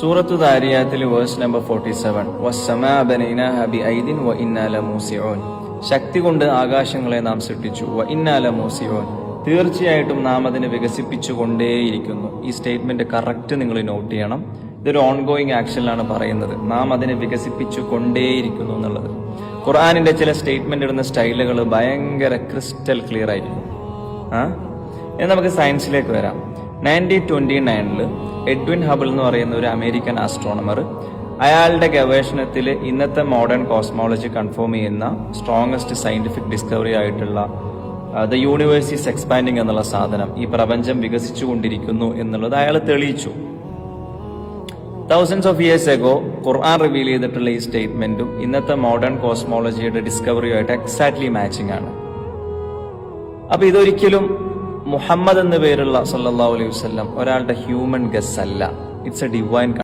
സൂറത്തു ദാരിയാത്തിൽ verse number 47, വസ്സമാഅ ബനൈനാഹാ ബിഐദിൻ വഇന്നാ ലമൂസിഊൻ. ശക്തി കൊണ്ട് ആകാശങ്ങളെ നാം സൃഷ്ടിച്ചു, വഇന്നാ ലമൂസിഊൻ, തീർച്ചയായിട്ടും നാം അതിനെ വികസിപ്പിച്ചുകൊണ്ടേയിരിക്കുന്നു. ഈ സ്റ്റേറ്റ്മെന്റ് കറക്റ്റ് നിങ്ങൾ നോട്ട് ചെയ്യണം. ഇതൊരു ഓൺഗോയിങ് ആക്ഷനിലാണ് പറയുന്നത്, നാം അതിനെ വികസിപ്പിച്ചു കൊണ്ടേയിരിക്കുന്നു എന്നുള്ളത്. ഖുർആനിന്റെ ചില സ്റ്റേറ്റ്മെന്റ് ഇടുന്ന സ്റ്റൈലുകൾ ഭയങ്കര ക്രിസ്റ്റൽ ക്ലിയർ ആയിരിക്കും. ഇനി നമുക്ക് സയൻസിലേക്ക് വരാം. 1929 എഡ്വിൻ ഹബിൾ എന്ന് പറയുന്ന ഒരു അമേരിക്കൻ ആസ്ട്രോണമർ, അയാളുടെ ഗവേഷണത്തിൽ ഇന്നത്തെ മോഡേൺ കോസ്മോളജി കൺഫേം ചെയ്യുന്ന സ്ട്രോങ്ങസ്റ്റ് സയന്റിഫിക് ഡിസ്കവറി ആയിട്ടുള്ള ദ യൂണിവേഴ്സ് ഈസ് എക്സ്പാൻഡിങ് എന്നുള്ള സാധനം, ഈ പ്രപഞ്ചം വികസിച്ചുകൊണ്ടിരിക്കുന്നു എന്നുള്ളത് അയാൾ തെളിയിച്ചു. Thousands of years ago Quran reveal ചെയ്തിട്ടുള്ള ഈ സ്റ്റേറ്റ്മെന്റും ഇന്നത്തെ മോഡേൺ കോസ്മോളജിയുടെ ഡിസ്കവറിയുമായിട്ട് എക്സാക്ട്ലി മാച്ചിങ് ആണ്. അപ്പൊ ഇതൊരിക്കലും മുഹമ്മദ് എന്ന പേരുള്ള സല്ലല്ലാഹു അലൈഹി വസല്ലം ഒരാളുടെ ഹ്യൂമൻ ഗസ് അല്ല. It's A divine